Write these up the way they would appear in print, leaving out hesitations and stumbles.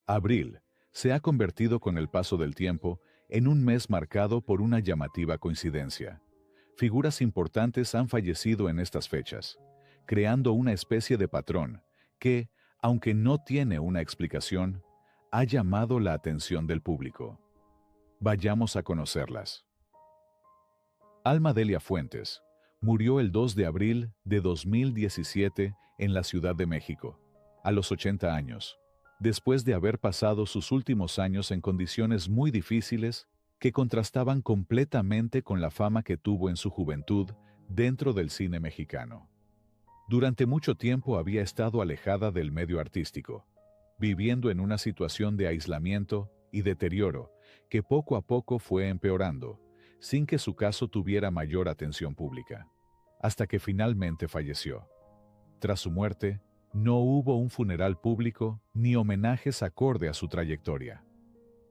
Abril se ha convertido con el paso del tiempo en un mes marcado por una llamativa coincidencia. Figuras importantes han fallecido en estas fechas, creando una especie de patrón que, aunque no tiene una explicación, ha llamado la atención del público. Vayamos a conocerlas. Alma Delia Fuentes murió el 2 de abril de 2017 en la Ciudad de México, a los 80 años, después de haber pasado sus últimos años en condiciones muy difíciles que contrastaban completamente con la fama que tuvo en su juventud dentro del cine mexicano. Durante mucho tiempo había estado alejada del medio artístico, viviendo en una situación de aislamiento y deterioro que poco a poco fue empeorando, sin que su caso tuviera mayor atención pública, hasta que finalmente falleció. Tras su muerte, no hubo un funeral público ni homenajes acorde a su trayectoria.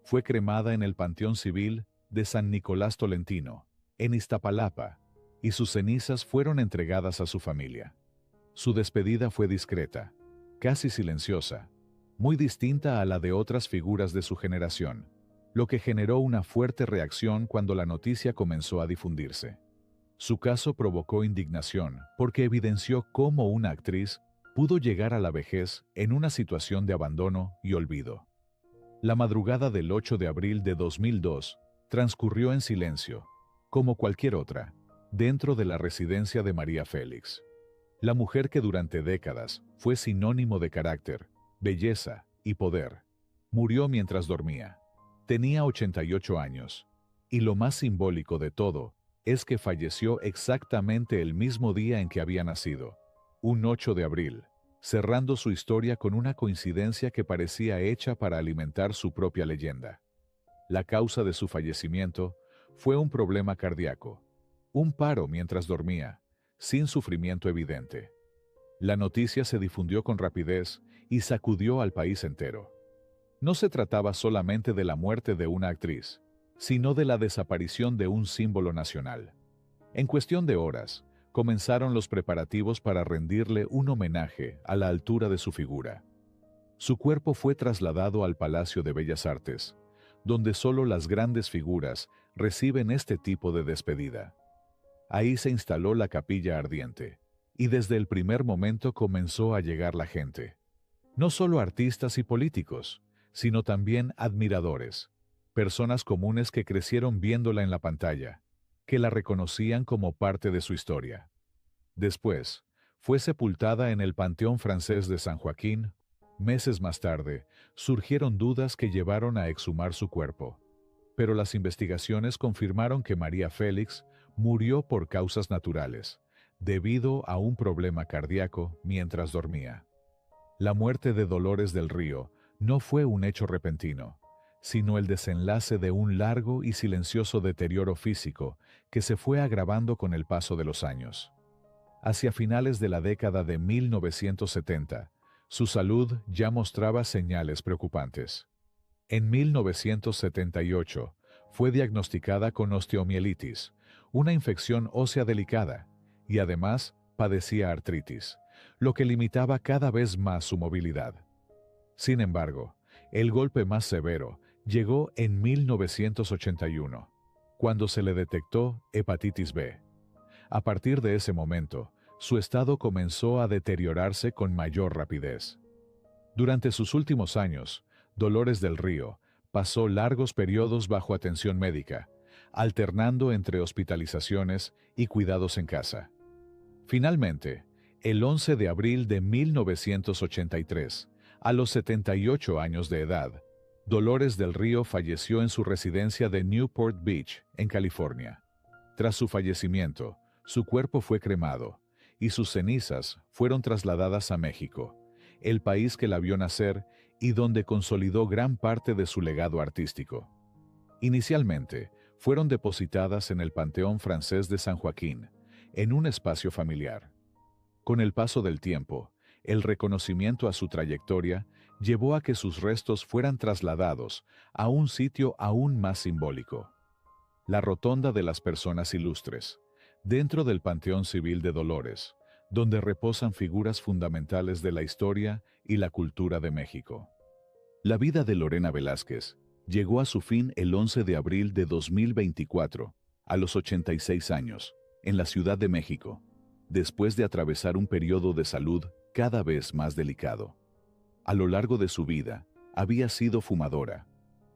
Fue cremada en el Panteón Civil de San Nicolás Tolentino, en Iztapalapa, y sus cenizas fueron entregadas a su familia. Su despedida fue discreta, casi silenciosa, muy distinta a la de otras figuras de su generación, lo que generó una fuerte reacción cuando la noticia comenzó a difundirse. Su caso provocó indignación porque evidenció cómo una actriz pudo llegar a la vejez en una situación de abandono y olvido. La madrugada del 8 de abril de 2002 transcurrió en silencio, como cualquier otra, dentro de la residencia de María Félix. La mujer que durante décadas fue sinónimo de carácter, belleza y poder, murió mientras dormía. Tenía 88 años, y lo más simbólico de todo es que falleció exactamente el mismo día en que había nacido, un 8 de abril, cerrando su historia con una coincidencia que parecía hecha para alimentar su propia leyenda. La causa de su fallecimiento fue un problema cardíaco, un paro mientras dormía, sin sufrimiento evidente. La noticia se difundió con rapidez y sacudió al país entero. No se trataba solamente de la muerte de una actriz, sino de la desaparición de un símbolo nacional. En cuestión de horas, comenzaron los preparativos para rendirle un homenaje a la altura de su figura. Su cuerpo fue trasladado al Palacio de Bellas Artes, donde solo las grandes figuras reciben este tipo de despedida. Ahí se instaló la capilla ardiente, y desde el primer momento comenzó a llegar la gente. No solo artistas y políticos, sino también admiradores, personas comunes que crecieron viéndola en la pantalla, que la reconocían como parte de su historia. Después, fue sepultada en el Panteón Francés de San Joaquín. Meses más tarde, surgieron dudas que llevaron a exhumar su cuerpo, pero las investigaciones confirmaron que María Félix murió por causas naturales, debido a un problema cardíaco mientras dormía. La muerte de Dolores del Río no fue un hecho repentino, sino el desenlace de un largo y silencioso deterioro físico que se fue agravando con el paso de los años. Hacia finales de la década de 1970, su salud ya mostraba señales preocupantes. En 1978, fue diagnosticada con osteomielitis, una infección ósea delicada, y además padecía artritis, lo que limitaba cada vez más su movilidad. Sin embargo, el golpe más severo llegó en 1981, cuando se le detectó hepatitis B. A partir de ese momento, su estado comenzó a deteriorarse con mayor rapidez. Durante sus últimos años, Dolores del Río pasó largos periodos bajo atención médica, alternando entre hospitalizaciones y cuidados en casa. Finalmente, el 11 de abril de 1983, a los 78 años de edad, Dolores del Río falleció en su residencia de Newport Beach, en California. Tras su fallecimiento, su cuerpo fue cremado, y sus cenizas fueron trasladadas a México, el país que la vio nacer y donde consolidó gran parte de su legado artístico. Inicialmente, fueron depositadas en el Panteón Francés de San Joaquín, en un espacio familiar. Con el paso del tiempo, el reconocimiento a su trayectoria llevó a que sus restos fueran trasladados a un sitio aún más simbólico: la Rotonda de las Personas Ilustres, dentro del Panteón Civil de Dolores, donde reposan figuras fundamentales de la historia y la cultura de México. La vida de Lorena Velázquez llegó a su fin el 11 de abril de 2024, a los 86 años, en la Ciudad de México, después de atravesar un periodo de salud cada vez más delicado. A lo largo de su vida, había sido fumadora,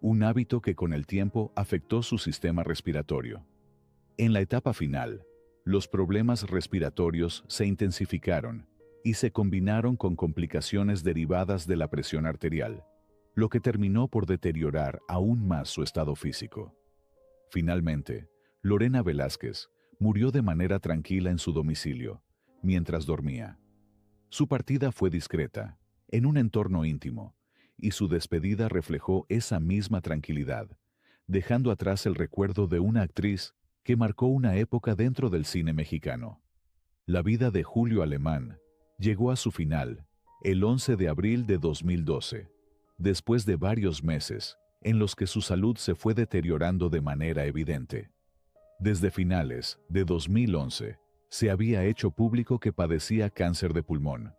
un hábito que con el tiempo afectó su sistema respiratorio. En la etapa final, los problemas respiratorios se intensificaron y se combinaron con complicaciones derivadas de la presión arterial, lo que terminó por deteriorar aún más su estado físico. Finalmente, Lorena Velázquez murió de manera tranquila en su domicilio, mientras dormía. Su partida fue discreta, en un entorno íntimo, y su despedida reflejó esa misma tranquilidad, dejando atrás el recuerdo de una actriz que marcó una época dentro del cine mexicano. La vida de Julio Alemán llegó a su final el 11 de abril de 2012, después de varios meses en los que su salud se fue deteriorando de manera evidente. Desde finales de 2011, se había hecho público que padecía cáncer de pulmón,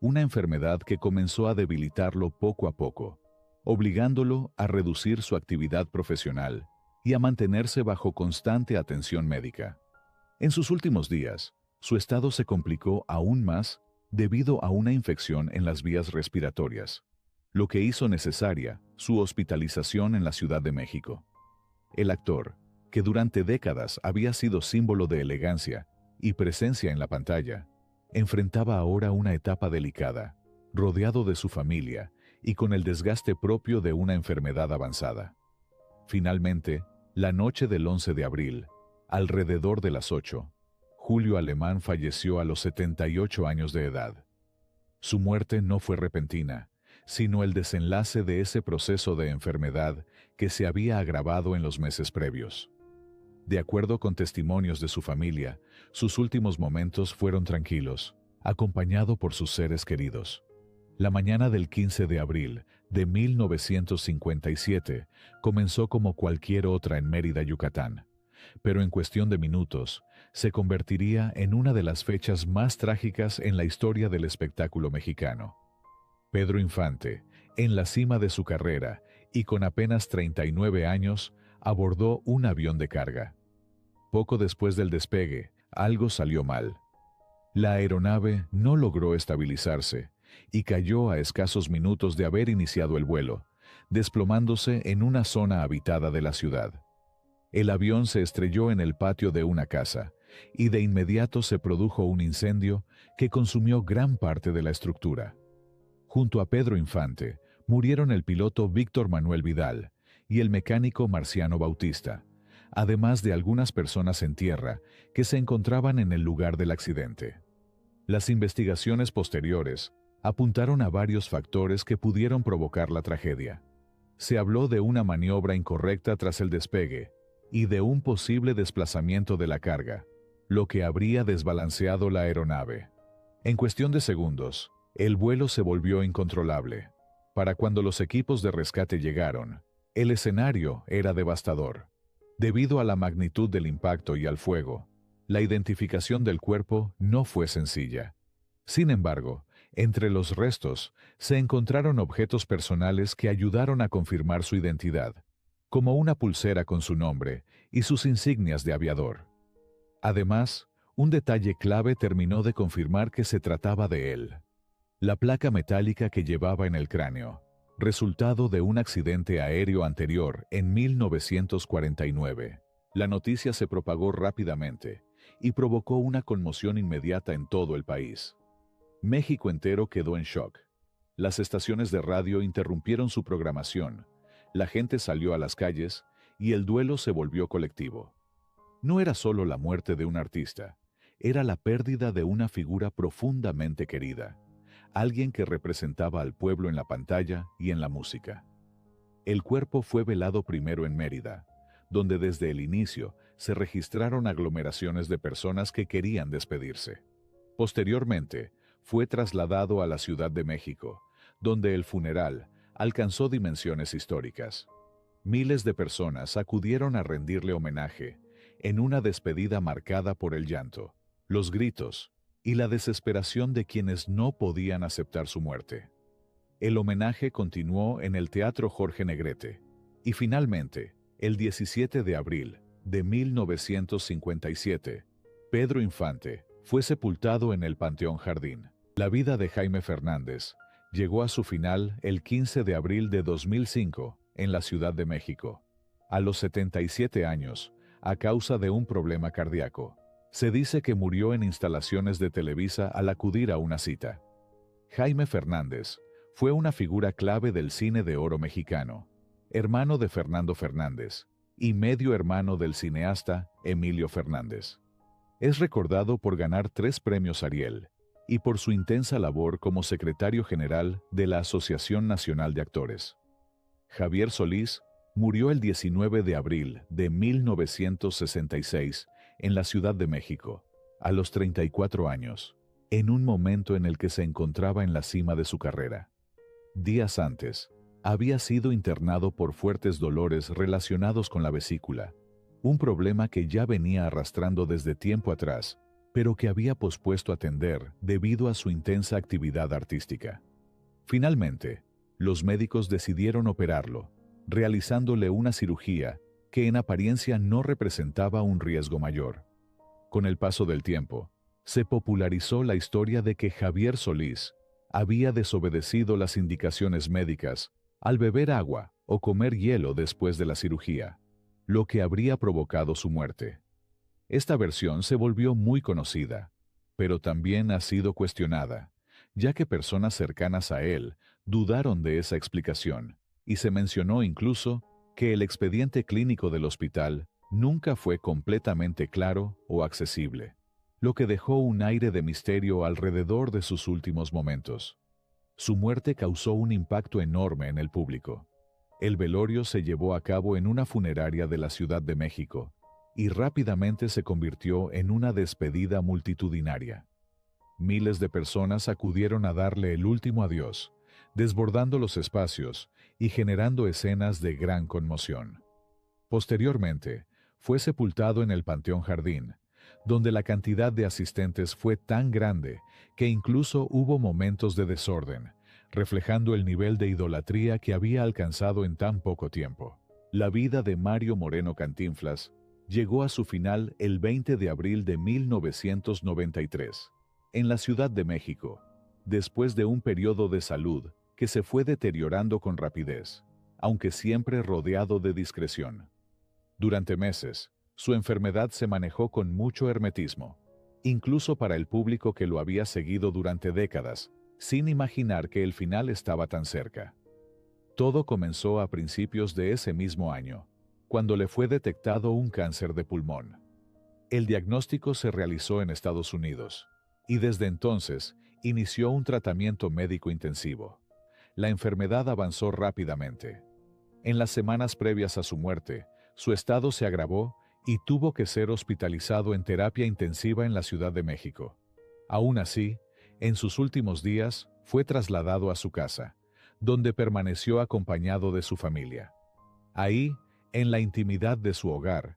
una enfermedad que comenzó a debilitarlo poco a poco, obligándolo a reducir su actividad profesional y a mantenerse bajo constante atención médica. En sus últimos días, su estado se complicó aún más debido a una infección en las vías respiratorias, lo que hizo necesaria su hospitalización en la Ciudad de México. El actor, que durante décadas había sido símbolo de elegancia y presencia en la pantalla, enfrentaba ahora una etapa delicada, rodeado de su familia y con el desgaste propio de una enfermedad avanzada. Finalmente, la noche del 11 de abril, alrededor de las 8, Julio Alemán falleció a los 78 años de edad. Su muerte no fue repentina, sino el desenlace de ese proceso de enfermedad que se había agravado en los meses previos. De acuerdo con testimonios de su familia, sus últimos momentos fueron tranquilos, acompañado por sus seres queridos. La mañana del 15 de abril de 1957 comenzó como cualquier otra en Mérida, Yucatán, pero en cuestión de minutos se convertiría en una de las fechas más trágicas en la historia del espectáculo mexicano. Pedro Infante, en la cima de su carrera y con apenas 39 años, abordó un avión de carga. Poco después del despegue, algo salió mal. La aeronave no logró estabilizarse y cayó a escasos minutos de haber iniciado el vuelo, desplomándose en una zona habitada de la ciudad. El avión se estrelló en el patio de una casa y de inmediato se produjo un incendio que consumió gran parte de la estructura. Junto a Pedro Infante, murieron el piloto Víctor Manuel Vidal y el mecánico Marciano Bautista, además de algunas personas en tierra que se encontraban en el lugar del accidente. Las investigaciones posteriores apuntaron a varios factores que pudieron provocar la tragedia. Se habló de una maniobra incorrecta tras el despegue y de un posible desplazamiento de la carga, lo que habría desbalanceado la aeronave. En cuestión de segundos, el vuelo se volvió incontrolable. Para cuando los equipos de rescate llegaron, el escenario era devastador. Debido a la magnitud del impacto y al fuego, la identificación del cuerpo no fue sencilla. Sin embargo, entre los restos se encontraron objetos personales que ayudaron a confirmar su identidad, como una pulsera con su nombre y sus insignias de aviador. Además, un detalle clave terminó de confirmar que se trataba de él: la placa metálica que llevaba en el cráneo, resultado de un accidente aéreo anterior en 1949. La noticia se propagó rápidamente y provocó una conmoción inmediata en todo el país. México entero quedó en shock. Las estaciones de radio interrumpieron su programación, la gente salió a las calles y el duelo se volvió colectivo. No era solo la muerte de un artista, era la pérdida de una figura profundamente querida, alguien que representaba al pueblo en la pantalla y en la música. El cuerpo fue velado primero en Mérida, donde desde el inicio se registraron aglomeraciones de personas que querían despedirse. Posteriormente, fue trasladado a la Ciudad de México, donde el funeral alcanzó dimensiones históricas. Miles de personas acudieron a rendirle homenaje, en una despedida marcada por el llanto, los gritos y la desesperación de quienes no podían aceptar su muerte. El homenaje continuó en el Teatro Jorge Negrete. Y finalmente, el 17 de abril de 1957, Pedro Infante fue sepultado en el Panteón Jardín. La vida de Jaime Fernández llegó a su final el 15 de abril de 2005 en la Ciudad de México, a los 77 años, a causa de un problema cardíaco. Se dice que murió en instalaciones de Televisa al acudir a una cita. Jaime Fernández fue una figura clave del cine de oro mexicano, hermano de Fernando Fernández y medio hermano del cineasta Emilio Fernández. Es recordado por ganar 3 premios Ariel y por su intensa labor como secretario general de la Asociación Nacional de Actores. Javier Solís murió el 19 de abril de 1966 en la Ciudad de México, a los 34 años, en un momento en el que se encontraba en la cima de su carrera. Días antes, había sido internado por fuertes dolores relacionados con la vesícula, un problema que ya venía arrastrando desde tiempo atrás, pero que había pospuesto atender debido a su intensa actividad artística. Finalmente, los médicos decidieron operarlo, realizándole una cirugía que en apariencia no representaba un riesgo mayor. Con el paso del tiempo, se popularizó la historia de que Javier Solís había desobedecido las indicaciones médicas al beber agua o comer hielo después de la cirugía, lo que habría provocado su muerte. Esta versión se volvió muy conocida, pero también ha sido cuestionada, ya que personas cercanas a él dudaron de esa explicación, y se mencionó incluso que el expediente clínico del hospital nunca fue completamente claro o accesible, lo que dejó un aire de misterio alrededor de sus últimos momentos. Su muerte causó un impacto enorme en el público. El velorio se llevó a cabo en una funeraria de la Ciudad de México y rápidamente se convirtió en una despedida multitudinaria. Miles de personas acudieron a darle el último adiós, desbordando los espacios y generando escenas de gran conmoción. Posteriormente, fue sepultado en el Panteón Jardín, donde la cantidad de asistentes fue tan grande que incluso hubo momentos de desorden, reflejando el nivel de idolatría que había alcanzado en tan poco tiempo. La vida de Mario Moreno Cantinflas llegó a su final el 20 de abril de 1993, en la Ciudad de México, después de un periodo de salud que se fue deteriorando con rapidez, aunque siempre rodeado de discreción. Durante meses, su enfermedad se manejó con mucho hermetismo, incluso para el público que lo había seguido durante décadas, sin imaginar que el final estaba tan cerca. Todo comenzó a principios de ese mismo año, cuando le fue detectado un cáncer de pulmón. El diagnóstico se realizó en Estados Unidos, y desde entonces inició un tratamiento médico intensivo. La enfermedad avanzó rápidamente. En las semanas previas a su muerte, su estado se agravó y tuvo que ser hospitalizado en terapia intensiva en la Ciudad de México. Aún así, en sus últimos días fue trasladado a su casa, donde permaneció acompañado de su familia. Ahí, en la intimidad de su hogar,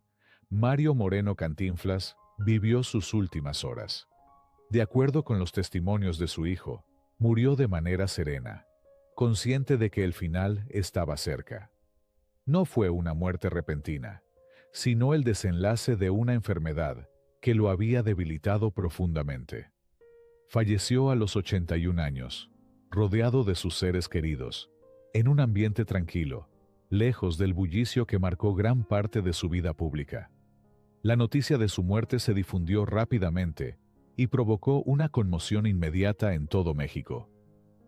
Mario Moreno Cantinflas vivió sus últimas horas. De acuerdo con los testimonios de su hijo, murió de manera serena, consciente de que el final estaba cerca. No fue una muerte repentina, sino el desenlace de una enfermedad que lo había debilitado profundamente. Falleció a los 81 años, rodeado de sus seres queridos, en un ambiente tranquilo, lejos del bullicio que marcó gran parte de su vida pública. La noticia de su muerte se difundió rápidamente y provocó una conmoción inmediata en todo México.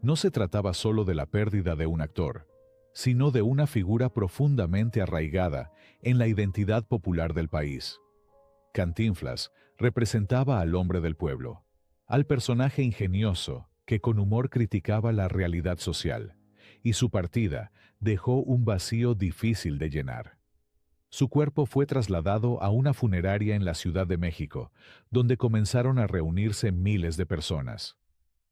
No se trataba solo de la pérdida de un actor, sino de una figura profundamente arraigada en la identidad popular del país. Cantinflas representaba al hombre del pueblo, al personaje ingenioso que con humor criticaba la realidad social, y su partida dejó un vacío difícil de llenar. Su cuerpo fue trasladado a una funeraria en la Ciudad de México, donde comenzaron a reunirse miles de personas.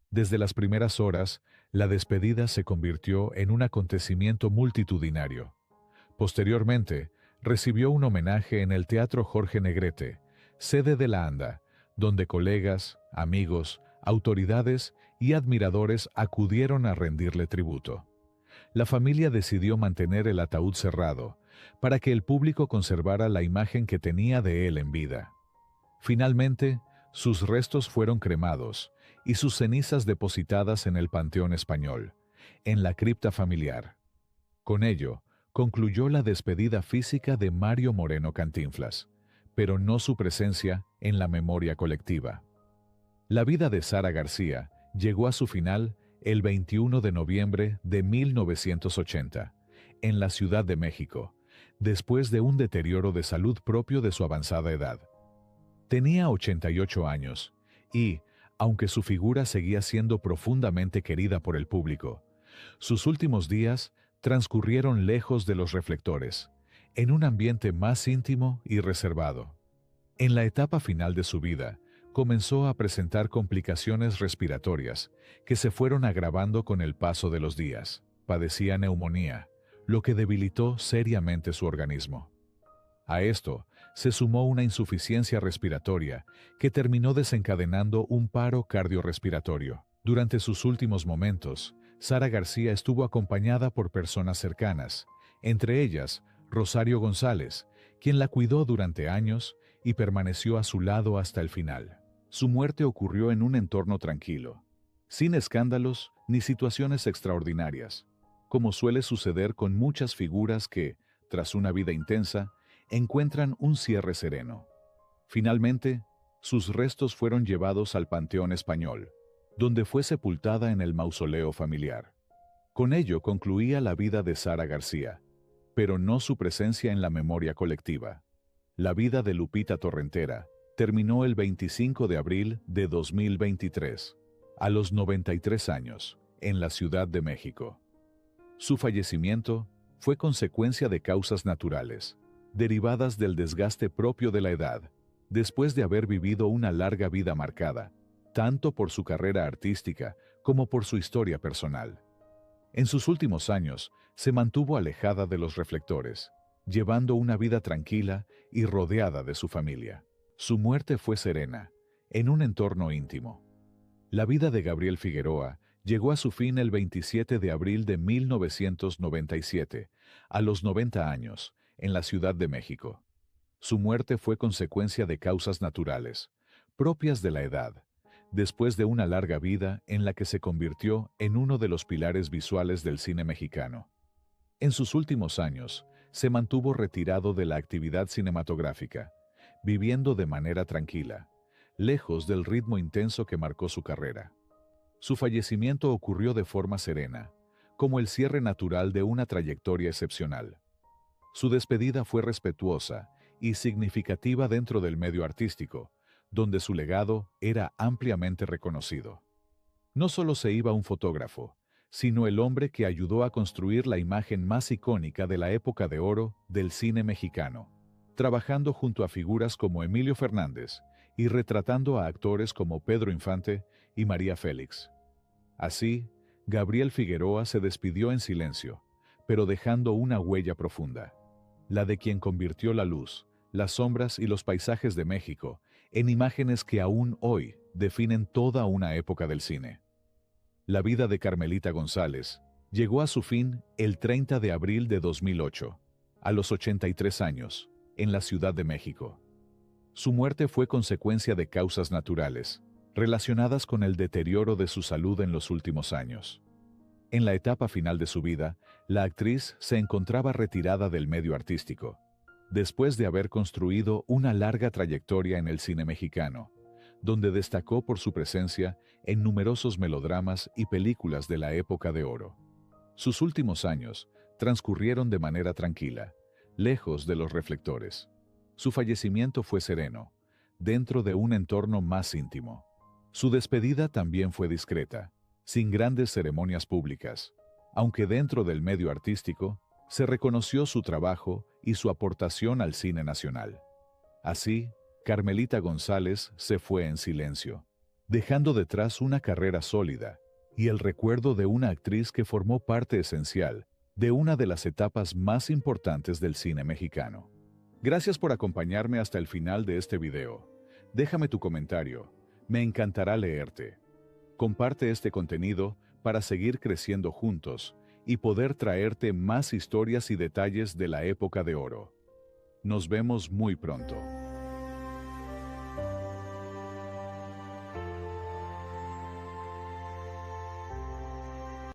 Desde las primeras horas, la despedida se convirtió en un acontecimiento multitudinario. Posteriormente, recibió un homenaje en el Teatro Jorge Negrete, sede de la ANDA, donde colegas, amigos, Autoridades y admiradores acudieron a rendirle tributo. La familia decidió mantener el ataúd cerrado para que el público conservara la imagen que tenía de él en vida. Finalmente, sus restos fueron cremados y sus cenizas depositadas en el Panteón Español, en la cripta familiar. Con ello, concluyó la despedida física de Mario Moreno Cantinflas, pero no su presencia en la memoria colectiva. La vida de Sara García llegó a su final el 21 de noviembre de 1980, en la Ciudad de México, después de un deterioro de salud propio de su avanzada edad. Tenía 88 años y, aunque su figura seguía siendo profundamente querida por el público, sus últimos días transcurrieron lejos de los reflectores, en un ambiente más íntimo y reservado. En la etapa final de su vida, comenzó a presentar complicaciones respiratorias que se fueron agravando con el paso de los días. Padecía neumonía, lo que debilitó seriamente su organismo. A esto se sumó una insuficiencia respiratoria que terminó desencadenando un paro cardiorrespiratorio. Durante sus últimos momentos, Sara García estuvo acompañada por personas cercanas, entre ellas Rosario González, quien la cuidó durante años y permaneció a su lado hasta el final. Su muerte ocurrió en un entorno tranquilo, sin escándalos ni situaciones extraordinarias, como suele suceder con muchas figuras que, tras una vida intensa, encuentran un cierre sereno. Finalmente, sus restos fueron llevados al Panteón Español, donde fue sepultada en el mausoleo familiar. Con ello concluía la vida de Sara García, pero no su presencia en la memoria colectiva. La vida de Lupita Torrentera terminó el 25 de abril de 2023, a los 93 años, en la Ciudad de México. Su fallecimiento fue consecuencia de causas naturales, derivadas del desgaste propio de la edad, después de haber vivido una larga vida marcada, tanto por su carrera artística como por su historia personal. En sus últimos años, se mantuvo alejada de los reflectores, llevando una vida tranquila y rodeada de su familia. Su muerte fue serena, en un entorno íntimo. La vida de Gabriel Figueroa llegó a su fin el 27 de abril de 1997, a los 90 años, en la Ciudad de México. Su muerte fue consecuencia de causas naturales, propias de la edad, después de una larga vida en la que se convirtió en uno de los pilares visuales del cine mexicano. En sus últimos años, se mantuvo retirado de la actividad cinematográfica, viviendo de manera tranquila, lejos del ritmo intenso que marcó su carrera. Su fallecimiento ocurrió de forma serena, como el cierre natural de una trayectoria excepcional. Su despedida fue respetuosa y significativa dentro del medio artístico, donde su legado era ampliamente reconocido. No solo se iba un fotógrafo, sino el hombre que ayudó a construir la imagen más icónica de la época de oro del cine mexicano, trabajando junto a figuras como Emilio Fernández y retratando a actores como Pedro Infante y María Félix. Así, Gabriel Figueroa se despidió en silencio, pero dejando una huella profunda, la de quien convirtió la luz, las sombras y los paisajes de México en imágenes que aún hoy definen toda una época del cine. La vida de Carmelita González llegó a su fin el 30 de abril de 2008, a los 83 años, en la Ciudad de México. Su muerte fue consecuencia de causas naturales, relacionadas con el deterioro de su salud en los últimos años. En la etapa final de su vida, la actriz se encontraba retirada del medio artístico, después de haber construido una larga trayectoria en el cine mexicano, donde destacó por su presencia en numerosos melodramas y películas de la época de oro. Sus últimos años transcurrieron de manera tranquila, lejos de los reflectores. Su fallecimiento fue sereno, dentro de un entorno más íntimo. Su despedida también fue discreta, sin grandes ceremonias públicas, aunque dentro del medio artístico se reconoció su trabajo y su aportación al cine nacional. Así, Carmelita González se fue en silencio, dejando detrás una carrera sólida y el recuerdo de una actriz que formó parte esencial de una de las etapas más importantes del cine mexicano. Gracias por acompañarme hasta el final de este video. Déjame tu comentario, me encantará leerte. Comparte este contenido para seguir creciendo juntos y poder traerte más historias y detalles de la época de oro. Nos vemos muy pronto.